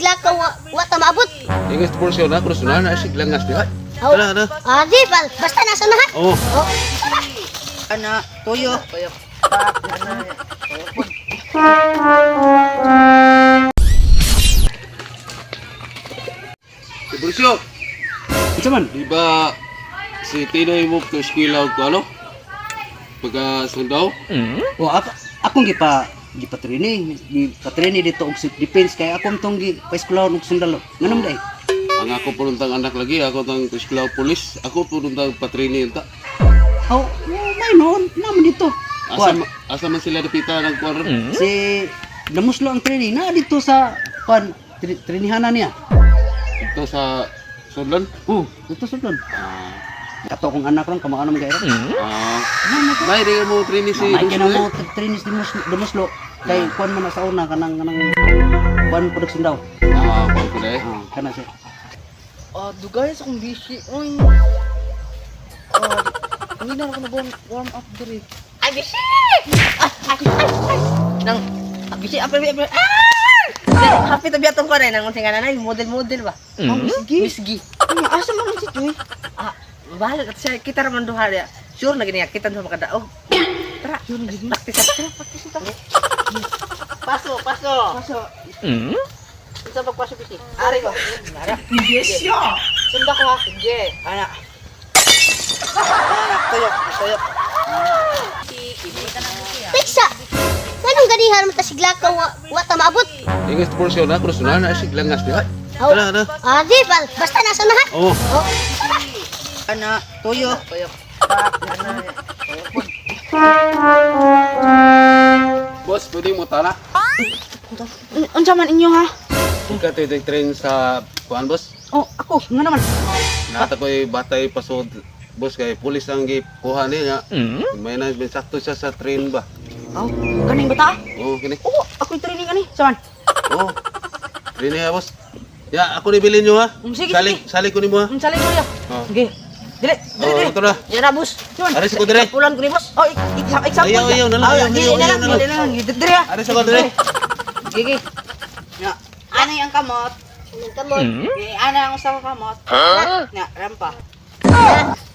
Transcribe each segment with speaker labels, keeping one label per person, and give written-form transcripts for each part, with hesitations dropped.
Speaker 1: sigla ka wa ta maabot.
Speaker 2: Ingat porsyon na, kursunan na siglang ngas diha.
Speaker 1: Oh.
Speaker 2: Tara.
Speaker 1: Di basta nasa na ha.
Speaker 2: Oh.
Speaker 3: Ana, tuyo.
Speaker 2: Porsyon.
Speaker 3: Ito man.
Speaker 2: Di ba si Tinoy mo to eskwela ko ano? Pagka sundaw?
Speaker 3: O akong gipa-training dito og self defense kay akong tong pa-eskwelahan og sundalo. Nganong day?
Speaker 2: Ang ako pununtang anak lagi, ako tang eskwela pulis, ako pununtang patrini ta.
Speaker 3: Aw, may noon naman dito.
Speaker 2: Asa man sila dapita ng kwarto?
Speaker 3: Si Damuslo ang training na dito sa trinihanan niya.
Speaker 2: Ito sa Sudlan?
Speaker 3: Dito sa doon. Kato kong anak ron kamao naman gaira.
Speaker 2: May rin mo trini si
Speaker 3: May kina
Speaker 2: Duslo.
Speaker 3: mo training si Damuslo kay kuan man na sa una kanang kuan production daw.
Speaker 2: Kuwan ko dahil.
Speaker 3: Kana siya.
Speaker 4: Dugay sa kong bisi. Uy. Hindi na ako na-warm up diri.
Speaker 1: Ay bisi.
Speaker 4: Nang bisi apa. Happy to biatong ko rin nang unsa nga nanay model ba? Misgi. Asa man si Tuy? Bahala at siya kita raman duha ya. Sure lagi niya kita duha makadaog. Tara, practice ta. Paso. Isa pagpasok bisi. Ari ko. Ara. Yes yo. Sunda ko ha. Sige. Ana. Tuyok.
Speaker 1: Piksa. Kanang ganihan mo ta sigla ka wa ta maabot.
Speaker 2: Ingat porsyon na, kursunan na siglang ngas diha. Tara.
Speaker 1: Di basta nasa na ha.
Speaker 2: Oh.
Speaker 3: Ana, tuyo.
Speaker 2: Boss, pwede mo tala?
Speaker 3: Unsa man inyo ha?
Speaker 2: Ika train sa kuan boss.
Speaker 3: Ako nga naman.
Speaker 2: Nata ko'y batay pasod. Boss kay pulis ang gikuha niya. May na sakto siya sa train ba?
Speaker 3: Kaning bata?
Speaker 2: Oh, kini.
Speaker 3: Ako training ani. Saman.
Speaker 2: Oh. Train niya boss. Ya, ako ni bilin nyo ha.
Speaker 3: Sige,
Speaker 2: Sali ko ni mo ha.
Speaker 3: Sali ko ya.
Speaker 2: Oh.
Speaker 3: Sige. Dire.
Speaker 2: Ito na.
Speaker 3: Yan na, boss.
Speaker 2: Aris ko dire.
Speaker 3: Pulan ko ni boss. Example.
Speaker 2: Ayaw, nalang.
Speaker 3: Dire.
Speaker 2: Aris ko dire.
Speaker 3: Gigi. Ya. Ano yung kamot?
Speaker 1: Kamot.
Speaker 3: Ano ang usang kamot? Na, rampa.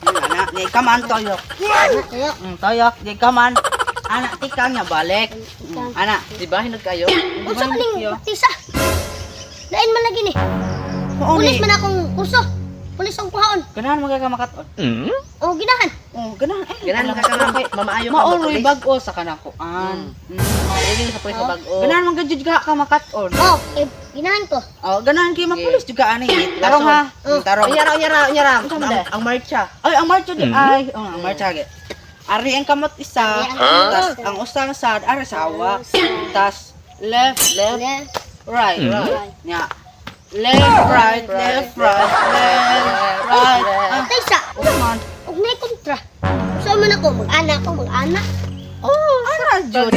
Speaker 3: Ana, ni kaman toyok.
Speaker 1: Tuyok.
Speaker 3: Toyok, di kaman. Ana, tikang niya balik. Ana,
Speaker 4: Di ba hinag kayo?
Speaker 1: Unsa maning praktisa? Lain man lagi ni. Pulis man akong kurso. Pulis ang kuhaon.
Speaker 3: ganahan magagamakat.
Speaker 1: Ginahan.
Speaker 3: Ganahan.
Speaker 4: Ganahan makakaramay. Mamaayo ka
Speaker 3: Maoloy
Speaker 4: mag-pulis.
Speaker 3: bag-o sa kanakuan.
Speaker 4: Training sa pulis sa bag-o.
Speaker 3: Ganahan man gadjud ka kamakat-on.
Speaker 1: Ginahan ko.
Speaker 3: Ganahan kay mapulis juga ani. Tarong ha. Tarong.
Speaker 4: Unyara. Ang marcha.
Speaker 3: Ay, ang marcha di ay, ang marcha ge. Ari ang kamot isa, tas ang usang sad ari sa hawak. Tas left, right. Nya. Left, right.
Speaker 1: Taysa.
Speaker 3: Naman.
Speaker 1: Og may kontra. So man ako mag-ana.
Speaker 3: Ara jud.